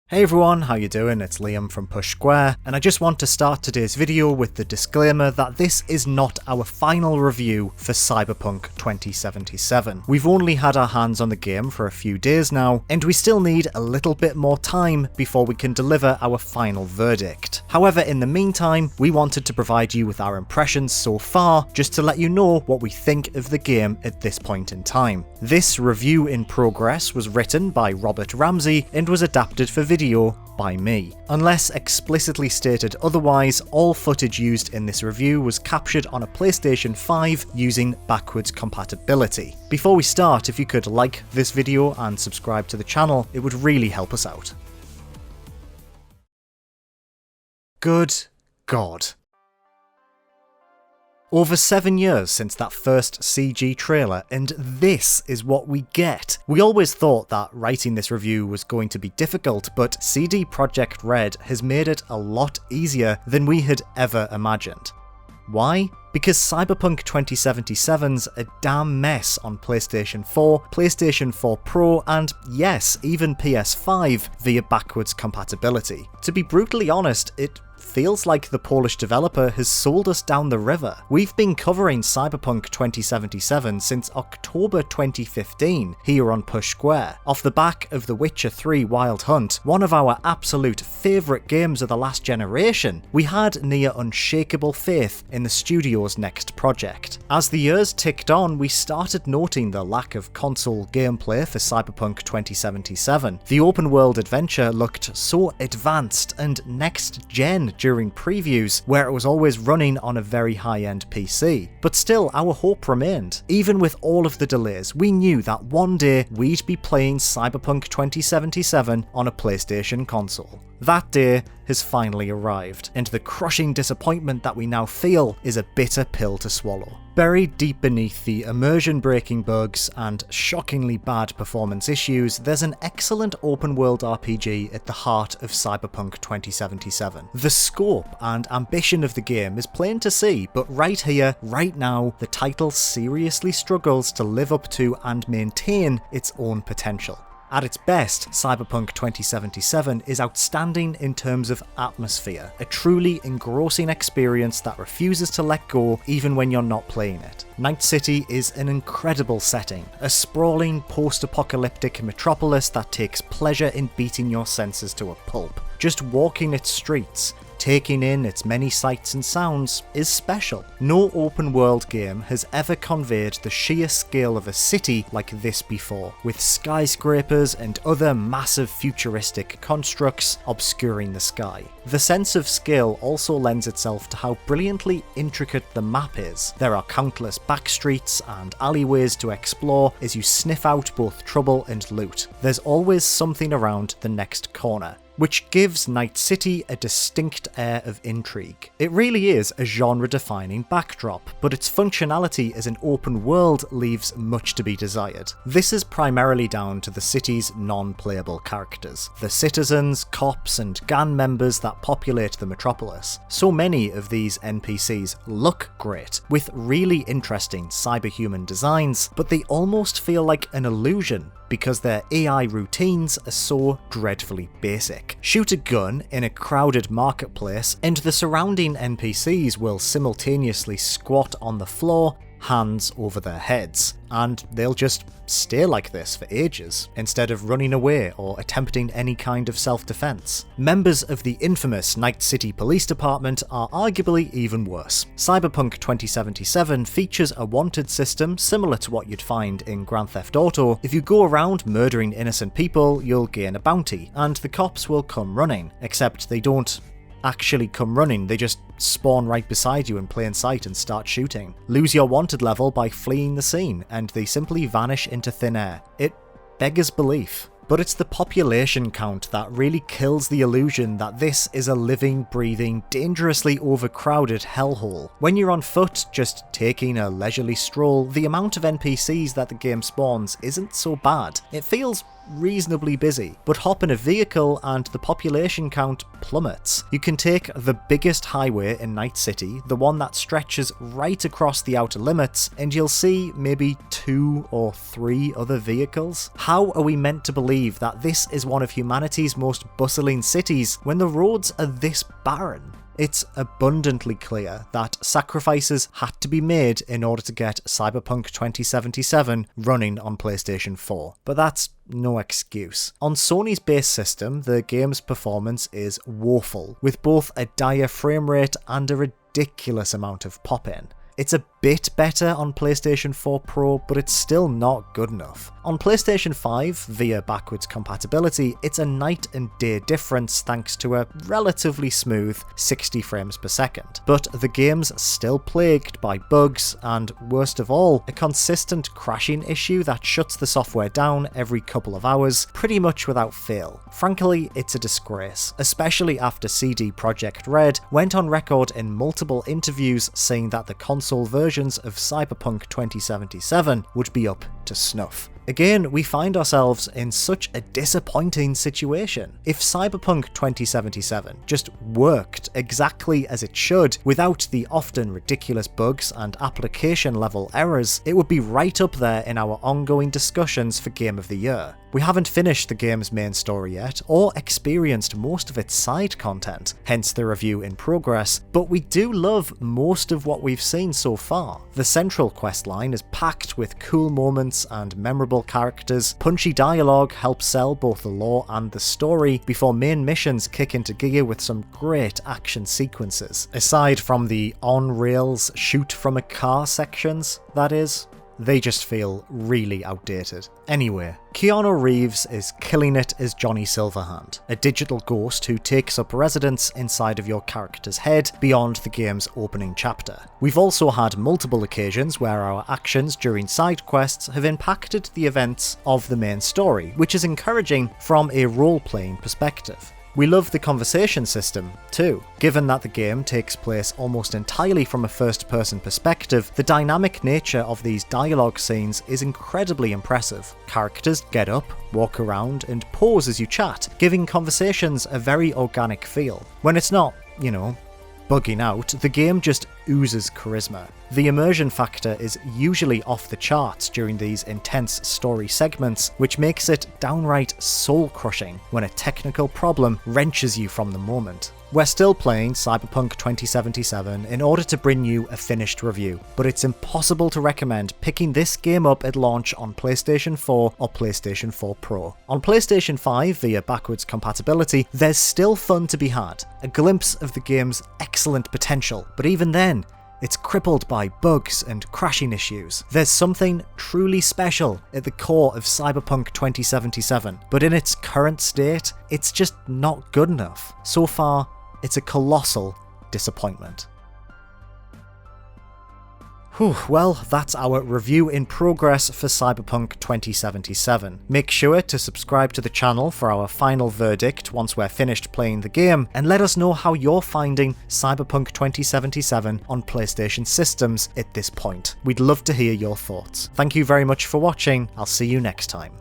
Hey everyone, how you doing? It's Liam from Push Square, and I just want to start today's video with the disclaimer that this is not our final review for Cyberpunk 2077. We've only had our hands on the game for a few days now, and we still need a little bit more time before we can deliver our final verdict. However, in the meantime, we wanted to provide you with our impressions so far, just to let you know what we think of the game at this point in time. This review in progress was written by Robert Ramsey and was adapted for video by me. Unless explicitly stated otherwise, all footage used in this review was captured on a PlayStation 5 using backwards compatibility. Before we start, if you could like this video and subscribe to the channel, it would really help us out. Good God. Over 7 years since that first CG trailer, and this is what we get. We always thought that writing this review was going to be difficult, but CD Projekt Red has made it a lot easier than we had ever imagined. Why? Because Cyberpunk 2077's a damn mess on PlayStation 4, PlayStation 4 Pro, and yes, even PS5 via backwards compatibility. To be brutally honest, it feels like the Polish developer has sold us down the river. We've been covering Cyberpunk 2077 since October 2015 here on Push Square. Off the back of The Witcher 3 Wild Hunt, one of our absolute favourite games of the last generation, we had near unshakable faith in the studio's next project. As the years ticked on, we started noting the lack of console gameplay for Cyberpunk 2077. The open world adventure looked so advanced and next gen during previews, where it was always running on a very high-end PC. But still, our hope remained. Even with all of the delays, we knew that one day we'd be playing Cyberpunk 2077 on a PlayStation console. That day has finally arrived, and the crushing disappointment that we now feel is a bitter pill to swallow. Buried deep beneath the immersion-breaking bugs and shockingly bad performance issues, there's an excellent open-world RPG at the heart of Cyberpunk 2077. The scope and ambition of the game is plain to see, but right here, right now, the title seriously struggles to live up to and maintain its own potential. At its best, Cyberpunk 2077 is outstanding in terms of atmosphere, a truly engrossing experience that refuses to let go even when you're not playing it. Night City is an incredible setting, a sprawling post-apocalyptic metropolis that takes pleasure in beating your senses to a pulp. Just walking its streets, taking in its many sights and sounds, is special. No open world game has ever conveyed the sheer scale of a city like this before, with skyscrapers and other massive futuristic constructs obscuring the sky. The sense of scale also lends itself to how brilliantly intricate the map is. There are countless backstreets and alleyways to explore as you sniff out both trouble and loot. There's always something around the next corner, which gives Night City a distinct air of intrigue. It really is a genre-defining backdrop, but its functionality as an open world leaves much to be desired. This is primarily down to the city's non-playable characters, the citizens, cops, and gang members that populate the metropolis. So many of these NPCs look great, with really interesting cyberhuman designs, but they almost feel like an illusion because their AI routines are so dreadfully basic. Shoot a gun in a crowded marketplace and the surrounding NPCs will simultaneously squat on the floor, hands over their heads, and they'll just stay like this for ages, instead of running away or attempting any kind of self-defense. Members of the infamous Night City Police Department are arguably even worse. Cyberpunk 2077 features a wanted system similar to what you'd find in Grand Theft Auto. If you go around murdering innocent people, you'll gain a bounty, and the cops will come running, except they don't actually come running, they just spawn right beside you in plain sight and start shooting. Lose your wanted level by fleeing the scene, and they simply vanish into thin air. It beggars belief. But it's the population count that really kills the illusion that this is a living, breathing, dangerously overcrowded hellhole. When you're on foot, just taking a leisurely stroll, the amount of NPCs that the game spawns isn't so bad. It feels reasonably busy, but hop in a vehicle and the population count plummets. You can take the biggest highway in Night City, the one that stretches right across the outer limits, and you'll see maybe 2 or 3 other vehicles. How are we meant to believe that this is one of humanity's most bustling cities when the roads are this barren? It's abundantly clear that sacrifices had to be made in order to get Cyberpunk 2077 running on PlayStation 4, but that's no excuse. On Sony's base system, the game's performance is woeful, with both a dire frame rate and a ridiculous amount of pop-in. It's a bit better on PlayStation 4 Pro, but it's still not good enough. On PlayStation 5, via backwards compatibility, it's a night and day difference thanks to a relatively smooth 60 frames per second. But the game's still plagued by bugs, and worst of all, a consistent crashing issue that shuts the software down every couple of hours, pretty much without fail. Frankly, it's a disgrace, especially after CD Projekt Red went on record in multiple interviews saying that the console versions of Cyberpunk 2077 would be up to snuff. Again, we find ourselves in such a disappointing situation. If Cyberpunk 2077 just worked exactly as it should, without the often ridiculous bugs and application level errors, it would be right up there in our ongoing discussions for Game of the Year. We haven't finished the game's main story yet, or experienced most of its side content, hence the review in progress, but we do love most of what we've seen so far. The central questline is packed with cool moments and memorable characters, punchy dialogue helps sell both the lore and the story, before main missions kick into gear with some great action sequences. Aside from the on-rails shoot from a car sections, that is. They just feel really outdated. Anyway, Keanu Reeves is killing it as Johnny Silverhand, a digital ghost who takes up residence inside of your character's head beyond the game's opening chapter. We've also had multiple occasions where our actions during side quests have impacted the events of the main story, which is encouraging from a role-playing perspective. We love the conversation system, too. Given that the game takes place almost entirely from a first-person perspective, the dynamic nature of these dialogue scenes is incredibly impressive. Characters get up, walk around, and pause as you chat, giving conversations a very organic feel. When it's not, bugging out, the game just oozes charisma. The immersion factor is usually off the charts during these intense story segments, which makes it downright soul-crushing when a technical problem wrenches you from the moment. We're still playing Cyberpunk 2077 in order to bring you a finished review, but it's impossible to recommend picking this game up at launch on PlayStation 4 or PlayStation 4 Pro. On PlayStation 5 via backwards compatibility, there's still fun to be had, a glimpse of the game's excellent potential, but even then, it's crippled by bugs and crashing issues. There's something truly special at the core of Cyberpunk 2077, but in its current state, it's just not good enough. So far, it's a colossal disappointment. Well, that's our review in progress for Cyberpunk 2077. Make sure to subscribe to the channel for our final verdict once we're finished playing the game, and let us know how you're finding Cyberpunk 2077 on PlayStation systems at this point. We'd love to hear your thoughts. Thank you very much for watching, I'll see you next time.